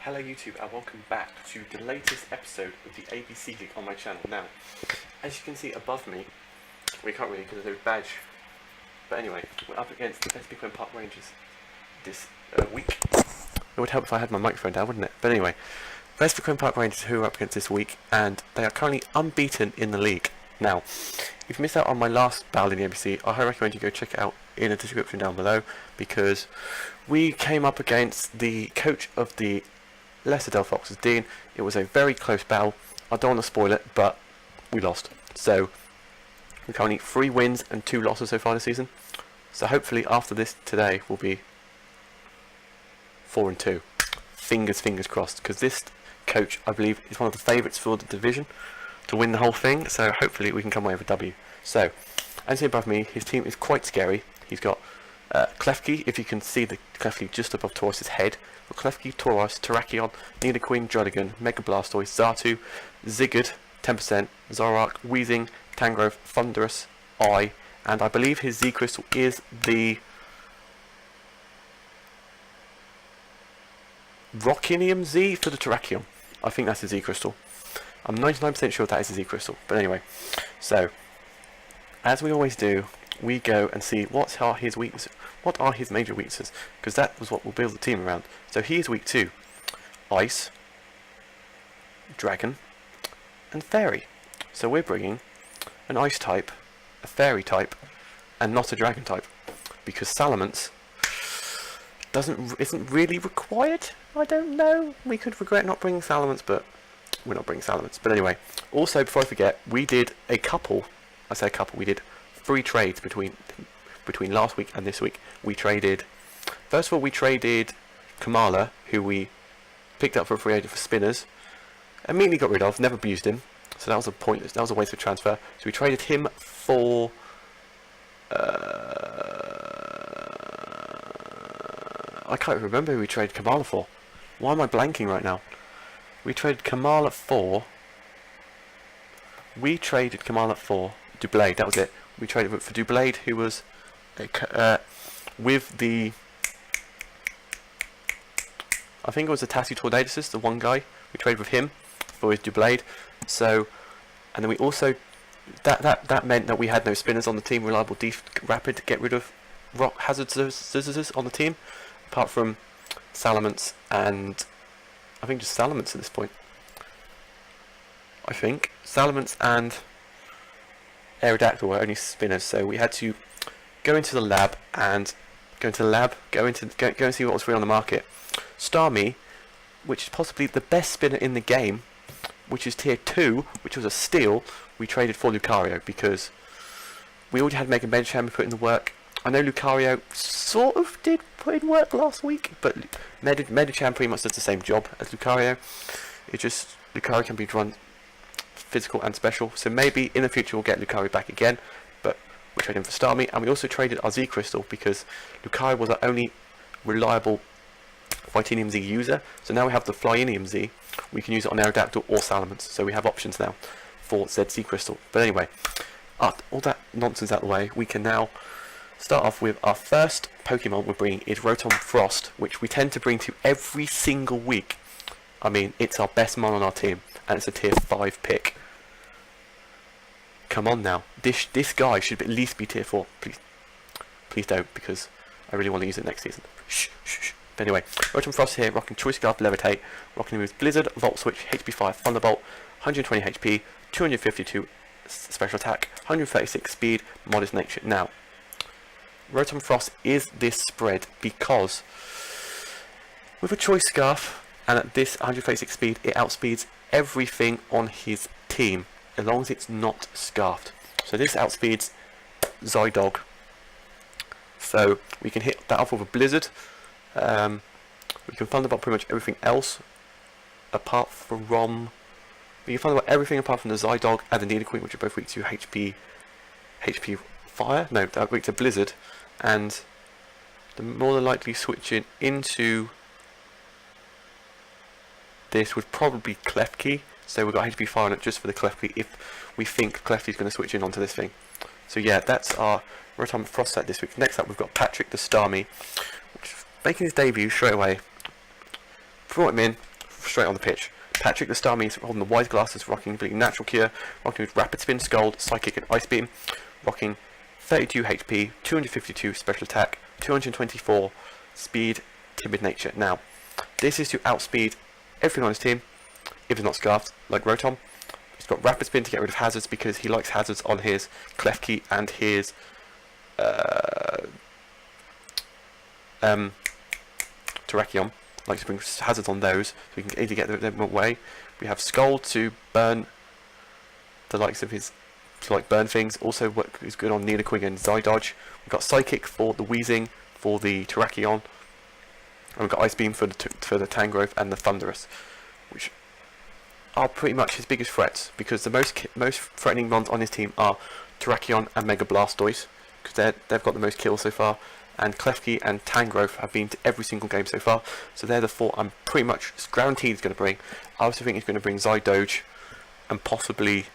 Hello YouTube and welcome back to the latest episode of the ABC League on my channel. Now, as you can see above me, we can't really because there's no badge, but anyway, we're up against the Vespiquen Park Rangers this week. It would help if I had my microphone down, wouldn't it? But anyway, Vespiquen Park Rangers who are up against this week, and they are currently unbeaten in the league. Now, if you missed out on my last battle in the ABC, I highly recommend you go check it out in the description down below, because we came up against the coach of the Leicester Del Foxes, Dean. It was a very close battle. I don't want to spoil it, but we lost. So we're currently 3 wins and 2 losses so far this season. So hopefully after this today we'll be 4-2. Fingers crossed, because this coach, I believe, is one of the favourites for the division to win the whole thing. So hopefully we can come away with a W. So as you see above me, his team is quite scary. He's got Klefki, if you can see the Klefki just above Taurus's head. Klefki, Taurus, Terrakion, Nidoqueen, Druddigon, Mega Blastoise, Xatu, Zigguard, 10%, Zoroark, Weezing, Tangrowth, Thundurus, I, and I believe his Z Crystal is the Rockinium Z for the Terrakion. I think that's the Z Crystal. I'm 99% sure that is the Z Crystal. But anyway, so as we always do, we go and see what are his weaknesses, what are his major weaknesses, because that was what we'll build the team around. So he is weak to Ice, Dragon, and Fairy. So we're bringing an Ice type, a Fairy type, and not a Dragon type, because Salamence isn't really required. I don't know. We could regret not bringing Salamence, but we're not bringing Salamence. But anyway, also before I forget, we did a couple. I say a couple. We did 3 trades between last week and this week. We traded, first of all, we traded Kamala, who we picked up for a free agent for spinners, immediately got rid of, never abused him, so that was a pointless, that was a waste of transfer. So we traded him for I can't remember who we traded Kamala for. Why am I blanking right now? We traded Kamala for Doublade, that was it. We traded for Doublade, who was with the, I think it was the Tassie Tornadosus, the one guy. We traded with him for his Doublade. So, and then we also, that meant that we had no spinners on the team, reliable, rapid to get rid of rock hazards on the team, apart from Salamence and, I think just Salamence at this point. I think Salamence and Aerodactyl were only spinners, so we had to go into the lab and go and see what was free on the market. Starmie, which is possibly the best spinner in the game, which is tier 2, which was a steal, we traded for Lucario because we already had Mega Medicham put in the work. I know Lucario sort of did put in work last week, but Medicham pretty much does the same job as Lucario. It just, Lucario can be run physical and special, so maybe in the future we'll get Lucario back again, but we traded him for Starmie, and we also traded our Z Crystal because Lucario was our only reliable Fightinium Z user, so now we have the Flyinium Z. We can use it on Aerodactyl or Salamence, so we have options now for ZZ Crystal. But anyway, all that nonsense out of the way, we can now start off with our first Pokemon we're bringing is Rotom Frost, which we tend to bring to every single week. I mean, it's our best mon on our team, and it's a tier 5 pick. Come on now, this guy should at least be tier 4. Please don't, because I really want to use it next season. Shh. But anyway, Rotom Frost here, rocking Choice Scarf, Levitate, rocking with Blizzard, Volt Switch, HP 5, Thunderbolt, 120 HP, 252 special attack, 136 speed, Modest Nature. Now, Rotom Frost is this spread because with a Choice Scarf and at this 136 speed, it outspeeds everything on his team, as long as it's not scarfed. So this outspeeds Zydog. So we can hit that off with a Blizzard. We can Thunderbolt pretty much everything else apart from, we can Thunderbolt everything apart from the Zydog and the Nidoqueen, which are both weak to HP Fire. No, they're weak to Blizzard, and the more than likely switching into this would probably be Klefki, so we've got HP Fire on it just for the Klefki if we think Klefki's going to switch in onto this thing. So yeah, that's our Rotom Frost set this week. Next up we've got Patrick the Starmie, which is making his debut straight away. Brought him in, straight on the pitch. Patrick the Star means holding the wise glasses, rocking Natural Cure, rocking with Rapid Spin, Scald, Psychic and Ice Beam, rocking 32 HP, 252 special attack, 224 speed, timid nature. Now, this is to outspeed everything on his team, if he's not scarfed, like Rotom. He's got Rapid Spin to get rid of hazards because he likes hazards on his Klefki and his Terrakion. Likes to bring hazards on those, so we can either get them away. We have Scald to burn the likes of his, to like burn things. Also, what is good on Nidoqueen and Zydodge. We've got Psychic for the Wheezing, for the Terrakion, and we've got Ice Beam for the Tangrowth and the Thunderous, which are pretty much his biggest threats, because the most threatening ones on his team are Terrakion and Mega Blastoise, because they've got the most kills so far. And Klefki and Tangrowth have been to every single game so far, so they're the 4 I'm pretty much guaranteed he's going to bring. I also think he's going to bring Zydoge and possibly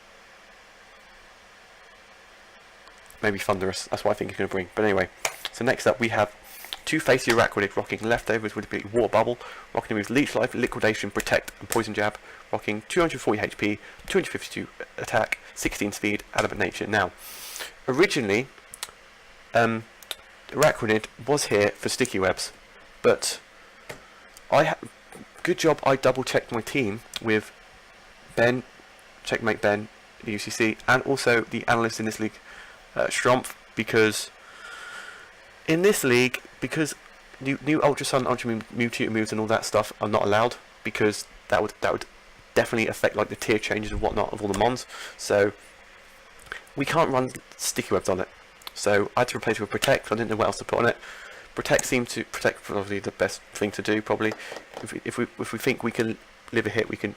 maybe Thunderous. That's what I think he's going to bring. But anyway, so next up we have Two-Faced Araquanid rocking Leftovers with a Water Bubble, rocking with Leech Life, Liquidation, Protect and Poison Jab, rocking 240 HP, 252 attack, 16 speed, Adamant Nature. Now, originally, Araquanid was here for Sticky Webs, but good job I double checked my team with Ben, Checkmate Ben, the UCC, and also the analyst in this league, Strumpf, because in this league, because new Ultra Sun, Ultra Moon, Mewtwo moves and all that stuff are not allowed, because that would definitely affect like the tier changes and whatnot of all the mons, so we can't run Sticky Webs on it. So I had to replace it with Protect. I didn't know what else to put on it. Protect probably the best thing to do. Probably, if we think we can live a hit, we can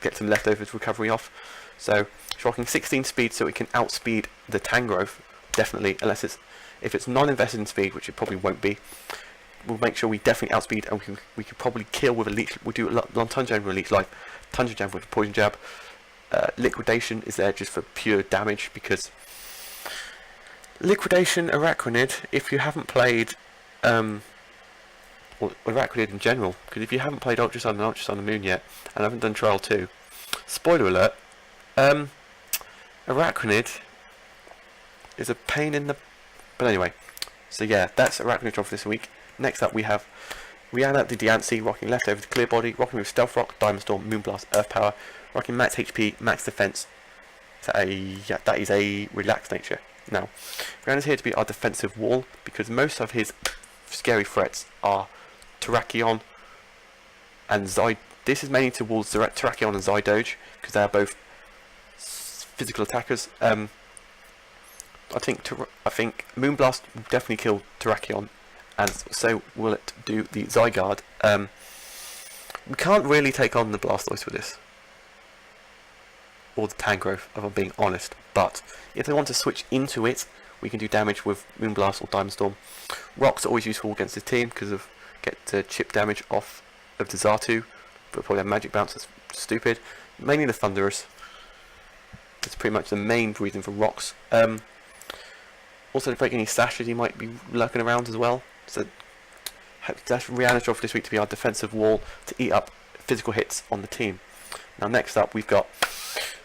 get some leftovers recovery off. So it's rocking 16 speed, so it can outspeed the Tangrowth definitely. Unless if it's non-invested in speed, which it probably won't be. We'll make sure we definitely outspeed, and we could probably kill with a leech. We'll do a long Tundra Jab with a Leech Life, Tundra Jab with a Poison Jab. Liquidation is there just for pure damage, because Liquidation Araquanid, if you haven't played or Araquanid in general, because if you haven't played Ultra Sun and Ultra Sun and Moon yet and haven't done Trial 2, spoiler alert, Araquanid is a pain in the... But anyway, so yeah, that's Araquanid for this week. Next up we have Rihanna the Diancie rocking Leftover the Clear Body, rocking with Stealth Rock, Diamond Storm, Moonblast, Earth Power, rocking max HP, max defense. That is a Relaxed Nature. Now, Rihanna's here to be our defensive wall, because most of his scary threats are Terrakion and Zy. This is mainly towards Terrakion and Zydoge, because they are both physical attackers. I think Moonblast will definitely kill Terrakion, and so will it do the Zygarde. We can't really take on the Blastoise with this, or the Tangrowth, if I'm being honest, but if they want to switch into it, we can do damage with Moonblast or Diamond Storm. Rocks are always useful against this team because of chip damage off of the Xatu, but probably have Magic Bounce. That's stupid. Mainly the Thunderous. That's pretty much the main reason for Rocks. Also to break any stashes he might be lurking around as well. So that's Rihanna's job for this week, to be our defensive wall to eat up physical hits on the team. Now next up we've got...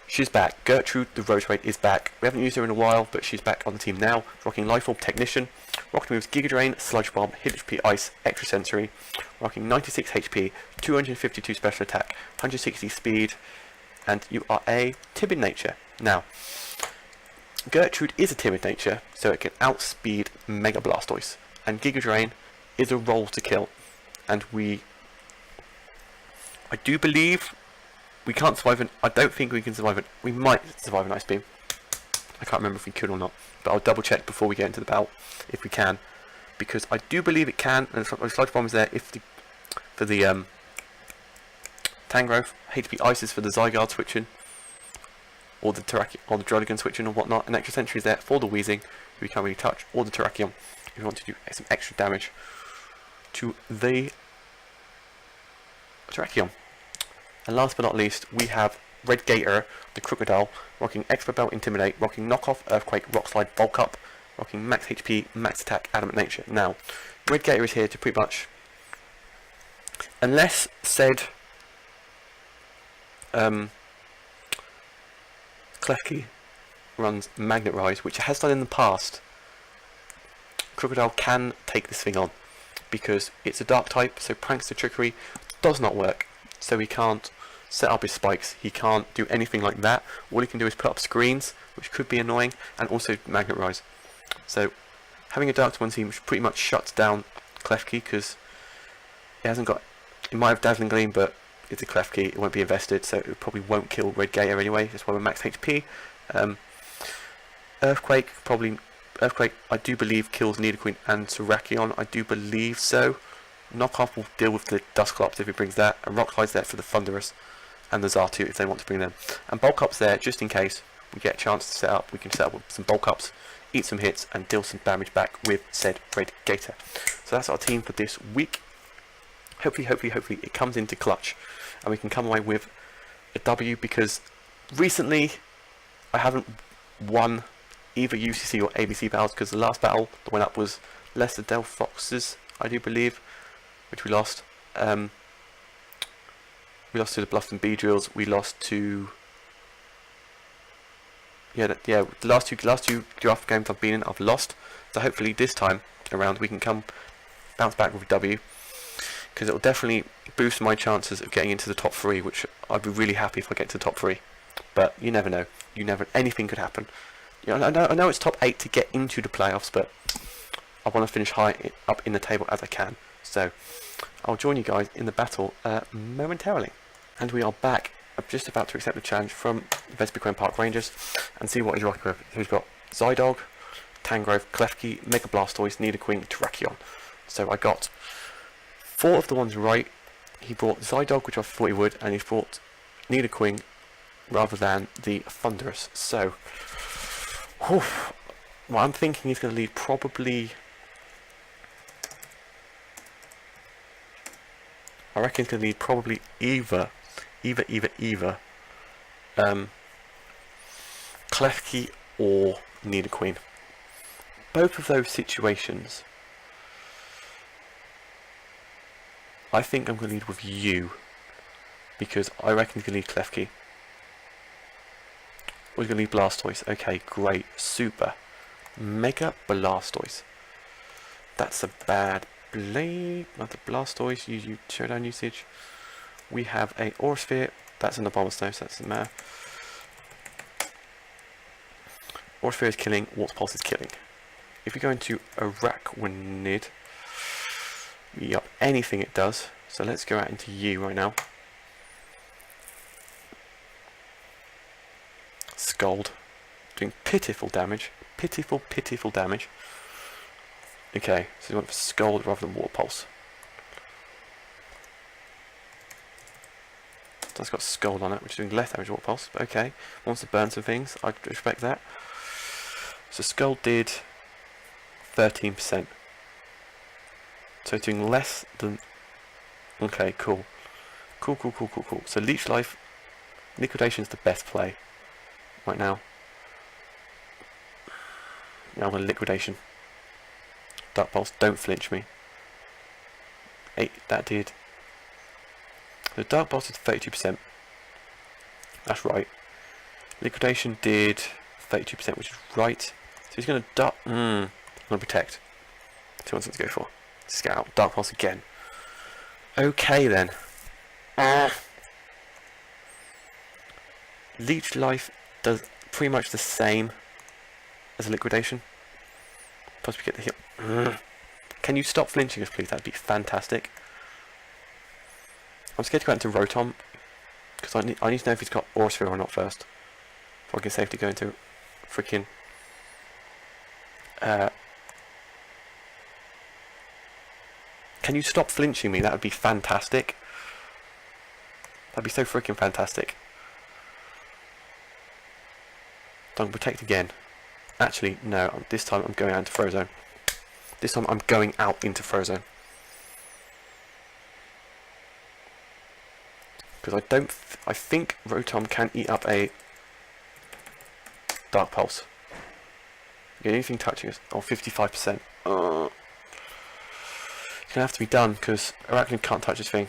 She's back. Gertrude the Rotorade is back. We haven't used her in a while, but she's back on the team now. Rocking Life Orb Technician. Rocking moves Giga Drain, Sludge Bomb, Hit HP Ice, Extra Sensory. Rocking 96 HP, 252 special attack, 160 speed, and you are a Timid Nature. Now, Gertrude is a Timid Nature, so it can outspeed Mega Blastoise. And Giga Drain is a roll to kill. And I do believe... we can't survive I don't think we can survive it. We might survive an Ice Beam. I can't remember if we could or not, but I'll double check before we get into the battle if we can, because I do believe it can. And the Sludge Bomb is there if for the Tangrowth. HP Ice is for the Zygarde switching, or the Droligan switching or whatnot. An Extra Sentry is there for the Wheezing, who we can't really touch, or the Terrakion if you want to do some extra damage to the Terrakion. And last but not least, we have Red Gator, the Crocodile, rocking Expert Belt, Intimidate, rocking Knockoff, Earthquake, Rock Slide, Bulk Up, rocking Max HP, Max Attack, Adamant Nature. Now, Red Gator is here to pretty much unless said Klefki runs Magnet Rise, which it has done in the past, Crocodile can take this thing on, because it's a dark type, so Prankster Trickery does not work, so he can't set up his spikes, he can't do anything like that. All he can do is put up screens, which could be annoying, and also Magnet Rise. So having a Dark One team pretty much shuts down Klefki, because it hasn't got, it might have Dazzling Gleam, but it's a Klefki, it won't be invested, so it probably won't kill Red Gator anyway. That's why we're max HP. Earthquake, I do believe kills Nidoqueen and Terrakion, I do believe so. Knockoff will deal with the Dusclops if he brings that, and Rock Slide's there for the Thunderous and the Zartu if they want to bring them. And Bulk Up's there just in case we get a chance to set up. We can set up with some Bulk Ups, eat some hits, and deal some damage back with said Red Gator. So that's our team for this week. Hopefully it comes into clutch and we can come away with a W, because recently I haven't won either UCC or ABC battles, because the last battle that went up was Leicester Del Foxes, I do believe, which we lost. We lost to the Bluffton Beedrills. We lost to the last two draft games I've been in, I've lost. So hopefully this time around we can bounce back with a W, because it will definitely boost my chances of getting into the top 3, which I'd be really happy if I get to the top 3. But you never know. Anything could happen. You know, I know it's top 8 to get into the playoffs, but I want to finish high up in the table as I can. So I'll join you guys in the battle momentarily. And we are back. I'm just about to accept the challenge from Vespiquen Park Rangers and see what he's rocking with. So we've got Zydog, Tangrowth, Klefki, Mega Blastoise, Nidoqueen, Terrakion. So I got 4 of the ones right. He brought Zydog, which I thought he would, and he brought Nidoqueen rather than the Thunderous. So, well, I'm thinking he's going to lead probably. I reckon he's going to lead probably either Klefki or Nidoqueen. Both of those situations, I think I'm going to lead with you, because I reckon he's going to lead Klefki. Or he's going to lead Blastoise. Okay, great, super. Mega Blastoise. That's a bad blade. Not the Blastoise. Use showdown usage. We have a Aura Sphere. That's an Abomasnow, so that doesn't matter. Aura Sphere is killing. Water Pulse is killing. If we go into Arachnid, yep, anything it does. So let's go out into you right now. Scald, doing pitiful damage. Pitiful damage. Okay, so we went for Scald rather than Water Pulse. That's got Scald on it, which is doing less damage than Water Pulse. But okay, wants to burn some things. I respect that. So Scald did 13%. So it's doing less than. Okay, cool. Cool. So Leech Life, Liquidation is the best play right now. Now I'm going to Liquidation. Dark Pulse, don't flinch me. 8, that did. The Dark Pulse did 32%. That's right. Liquidation did 32%, which is right. So he's going to I'm going to Protect. See what to go for. Scout. Dark Pulse again. Okay then. Leech Life does pretty much the same as a Liquidation. Plus we get the heal. Can you stop flinching us, please? That'd be fantastic. I'm scared to go into Rotom, because I need to know if he's got Aura Sphere or not first, before I can safely go into freaking can you stop flinching me? That would be fantastic. That'd be so freaking fantastic. Don't Protect again. Actually, no. This time I'm going out into Frozone. This time I'm going out into Frozone. Because I think Rotom can eat up a Dark Pulse. Get anything touching us? Oh, 55%. It's gonna have to be done because Arachnid can't touch this thing.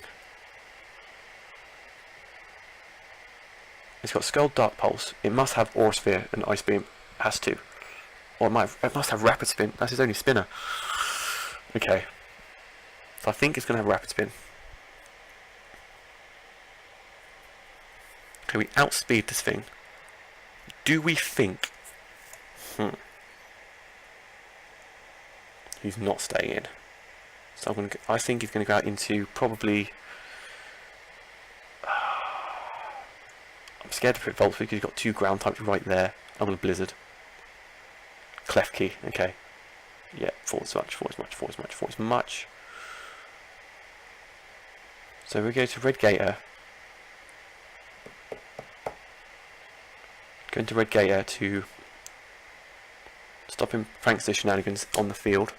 It's got Skull, Dark Pulse. It must have Aura Sphere and Ice Beam. It has to. Or it must have Rapid Spin. That's his only spinner. Okay. So I think it's going to have Rapid Spin. Okay, we outspeed this thing. Do we think... He's not staying in. So I think he's going to go out into probably... I'm scared to put Volt because he's got 2 ground types right there. I'm going to Blizzard. Clef Key, okay. Yeah, 4 as much, 4 as much, 4 as much, 4 as much. So we go to Red Gator. Go into Red Gator to stop him pranks the shenanigans on the field.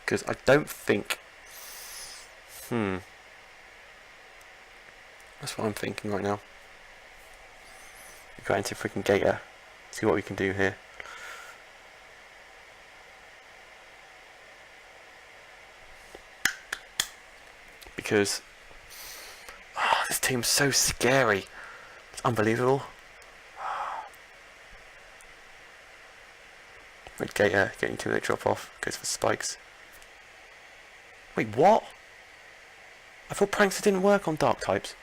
Because I don't think... That's what I'm thinking right now. Go into freaking Gator. See what we can do here. Because this team's so scary. It's unbelievable. Red Gator getting 2 drop off. Goes for spikes. Wait, what? I thought Prankster didn't work on dark types.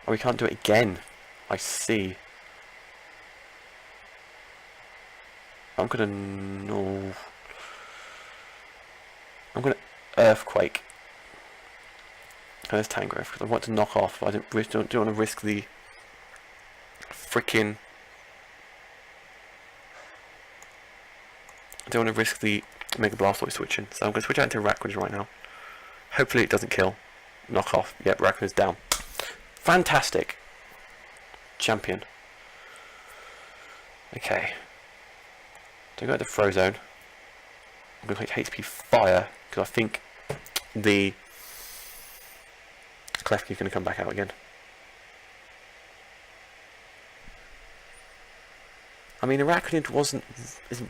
Oh, we can't do it again. I see. I'm gonna... No. I'm gonna Earthquake. There's Tangrowth, because I want to knock off. I don't want to risk the freaking... I don't want to risk the Mega Blastoise switching, so I'm going to switch out into Rakdos right now. Hopefully it doesn't kill. Knock off. Yep, Rakdos down. Fantastic. Champion. Okay. So go to Frozone. I'm going to click HP Fire, because I think the Klefki is going to come back out again. I mean, Arachnid isn't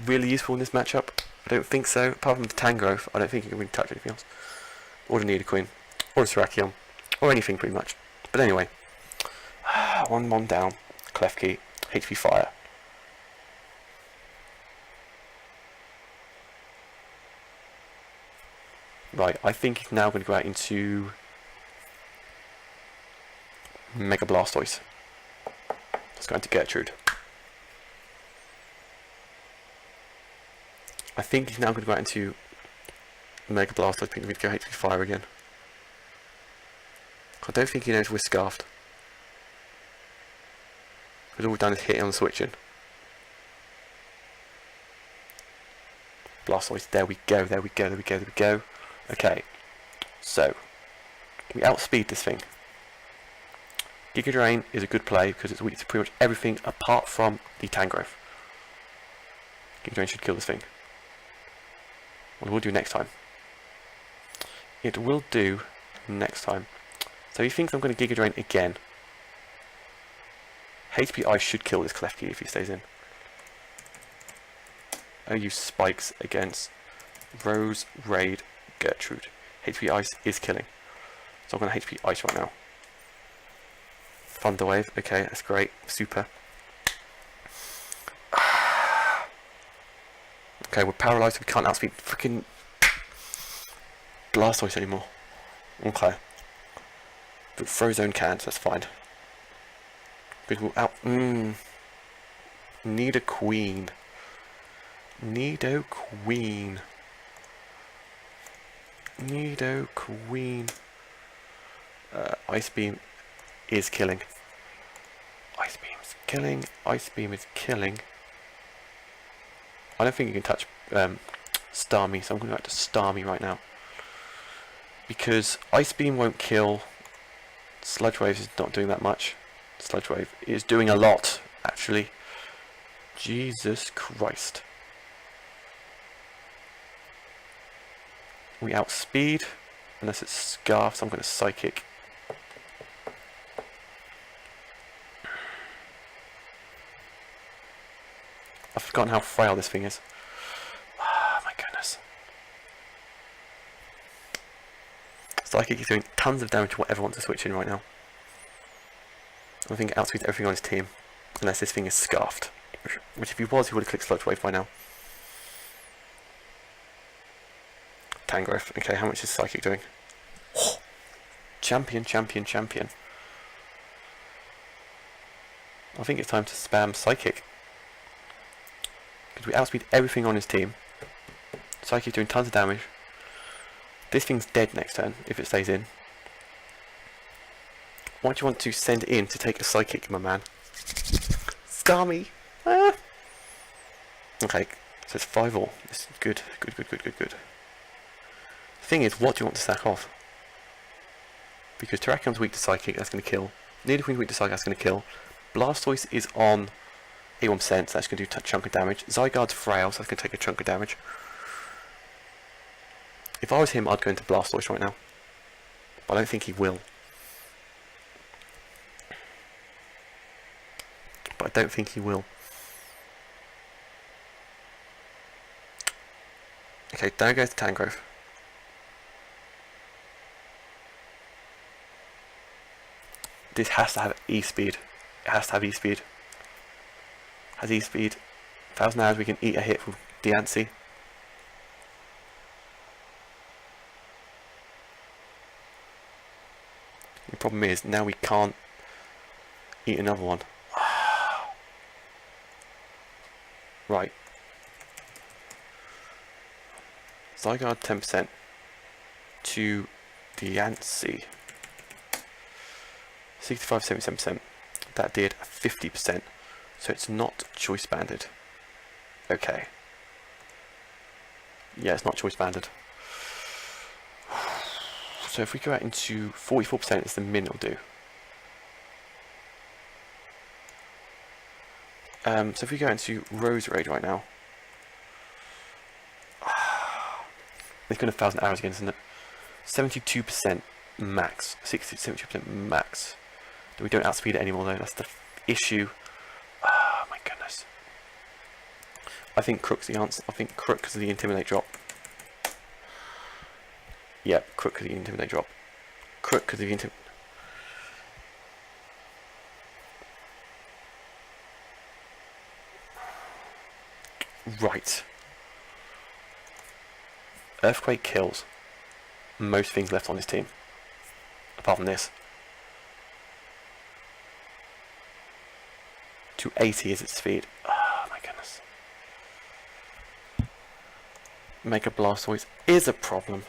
really useful in this matchup. I don't think so. Apart from the Tangrowth, I don't think you can really touch anything else. Or the Nidoqueen, or the Serachion, or anything pretty much. But anyway, 1-1 down. Klefki, HP Fire. Right, I think he's now going to go out into Mega Blastoise. Let's go into Gertrude. I think he's now going to go out into Mega Blastoise. I think we're going to go HP Fire again. I don't think he knows we're Scarfed. Because all we've done is hit it on the switching. Blastoise, there we go, there we go, there we go, there we go. Okay, so we outspeed this thing. Giga Drain is a good play because it's weak to pretty much everything apart from the Tangrowth. Giga Drain should kill this thing. What we'll do next time. It will do next time. So he thinks I'm going to Giga Drain again. HP Ice should kill this Klefki if he stays in. I'll use spikes against Rose, Raid, Gertrude. HP Ice is killing. So I'm going to HP Ice right now. Thunder Wave, okay, that's great. Super. Okay, we're paralysed, we can't outspeed freaking Blastoise anymore. Okay. But Frozone can, so that's fine. Because we'll out... Need a Queen. Nidoqueen. Nidoqueen. Ice Beam is killing. Ice Beam's killing. Ice Beam is killing. I don't think you can touch Starmie, so I'm going to go back to Starmie right now. Because Ice Beam won't kill. Sludge Wave is not doing that much. Sludge Wave is doing a lot, actually. Jesus Christ. We outspeed, unless it's Scarf, so I'm going to Psychic. I've forgotten how frail this thing is. Oh my goodness. Psychic is doing tons of damage to whatever wants to switch in right now. I think it outspeeds everything on his team, unless this thing is scarfed. Which if he was, he would have clicked Sludge Wave by now. Tangrowth. Okay, how much is Psychic doing? Champion, champion, champion. I think it's time to spam Psychic. Because we outspeed everything on his team. Psychic doing tons of damage. This thing's dead next turn, if it stays in. Why do you want to send in to take a Psychic, my man? Scammy! Ah. Okay, so it's 5-all. This is good, good, good, good, good, good. The thing is, what do you want to sack off? Because Terrakion's weak to Psychic, that's going to kill. Nidoqueen's weak to Psychic, that's going to kill. Blastoise is on 81%, so that's going to do a chunk of damage. Zygarde's frail, so that's going to take a chunk of damage. If I was him, I'd go into Blastoise right now. But I don't think he will. But I don't think he will. Okay, down goes the Tangrowth. This has to have E-Speed. It has to have E-Speed. Has E-Speed. 1,000 hours, we can eat a hit from Diancie. The problem is, now we can't eat another one. Right. Zygarde 10% to Diancie. 65, 77%. That did 50%. So it's not choice banded. Okay. Yeah, it's not choice banded. So if we go out into 44%, it's the min it'll do. So if we go into Rose Raid right now, it's going to 1,000 hours again, isn't it? 72% max, 72% max. We don't outspeed it anymore though, that's the issue. Oh my goodness. I think Crook's the answer. I think Crook because of the Intimidate drop. Yep, Crook because of the Intimidate drop. Crook because of the Intimidate. Right. Earthquake kills most things left on his team. Apart from this. 280 is its speed. Oh my goodness. Mega Blastoise is a problem.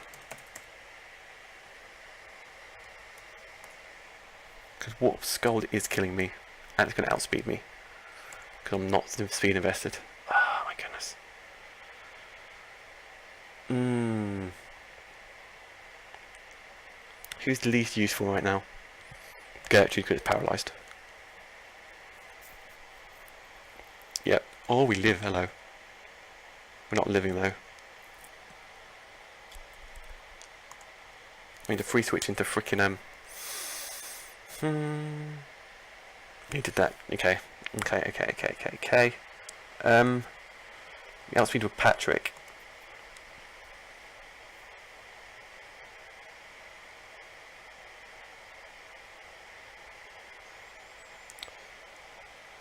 Because Warp Scald is killing me. And it's going to outspeed me. Because I'm not speed invested. Oh my goodness. Who's the least useful right now? Gertrude because it's paralysed. Yep. Oh, we live, hello. We're not living though. I need to free switch into frickin' needed that. Okay. Okay. Outspeed with Patrick.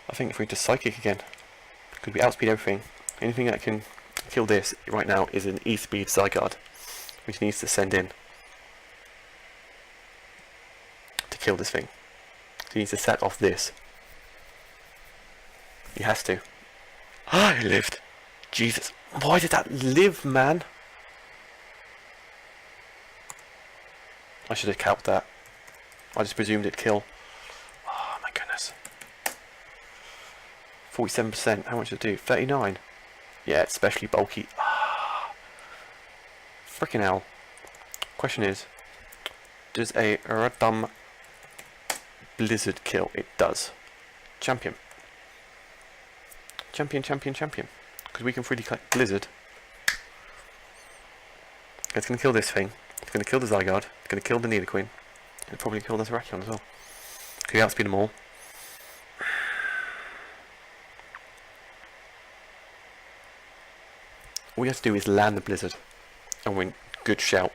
I think if we just Psychic again, because we outspeed everything. Anything that can kill this right now is an E-Speed Zygarde, which needs to send in to kill this thing. So he needs to set off this. He has to. Ah, he lived. Jesus, why did that live, man? I should have calced that. I just presumed it'd kill. Oh my goodness. 47%, how much did it do? 39? Yeah, it's especially bulky. Ah. Frickin' hell. Question is, does a Radom Blizzard kill? It does. Champion. Champion. Because we can freely collect Blizzard. It's going to kill this thing. It's going to kill the Zygarde. It's going to kill the Nidoqueen. It'll probably kill the Terrakion as well. Can we outspeed them all? All we have to do is land the Blizzard. And win. Good shout.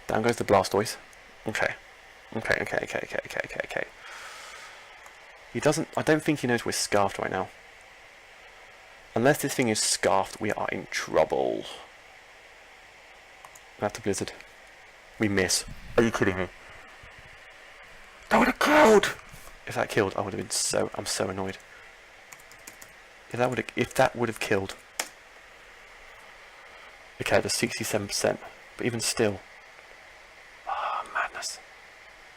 Down goes the Blastoise. Okay. Okay. He doesn't... I don't think he knows we're scarfed right now. Unless this thing is scarfed, we are in trouble. That's the Blizzard. We miss. Are you kidding me? That would have killed! If that killed, I would have been so... I'm so annoyed. If that would have killed... Okay, that's 67%. But even still... Ah, oh, madness.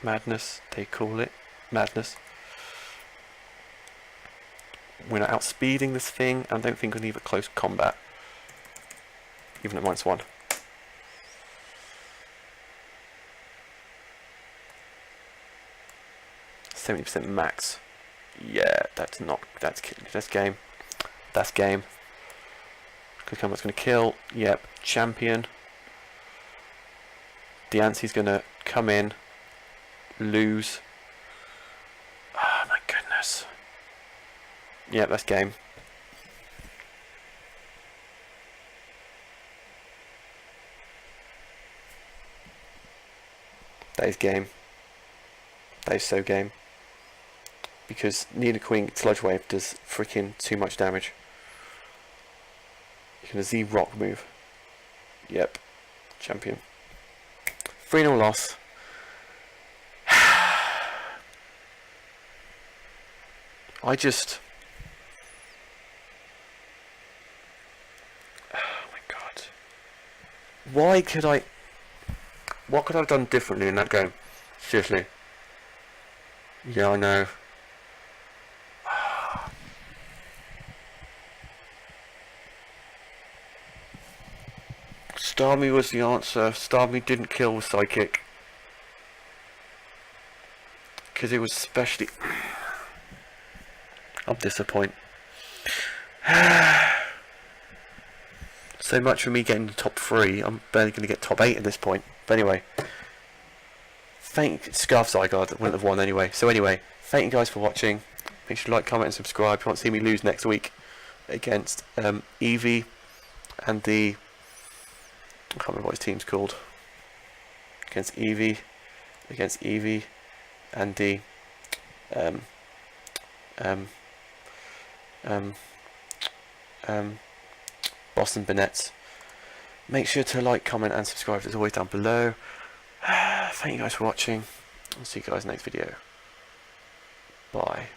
Madness, they call it. Madness. We're not outspeeding this thing. I don't think we'll need a close combat. Even at -1. 70% max. Yeah, that's game. That's game. Good combat's gonna kill. Yep, champion. Diancie's gonna come in. Lose. Oh my goodness. Yep, that's game. That is game. That is so game. Because Nidoqueen Sludge Wave does freaking too much damage. You can a Z Rock move. Yep. Champion. 3-0 loss. I just... Oh my god. Why could I... What could I have done differently in that game? Seriously. Yeah, I know. Starmie was the answer. Starmie didn't kill with Psychic. Because it was specially... I'm disappointed. So much for me getting to top 3. I'm barely going to get top 8 at this point. But anyway. Scarf Zygarde wouldn't have won anyway. So anyway, thank you guys for watching. Make sure to like, comment and subscribe if you want to see me lose next week against Eevee and the... I can't remember what his team's called. Against Eevee and the Boston Bonnets. Make sure to like, comment and subscribe as always down below. Thank you guys for watching. I'll see you guys next video. Bye.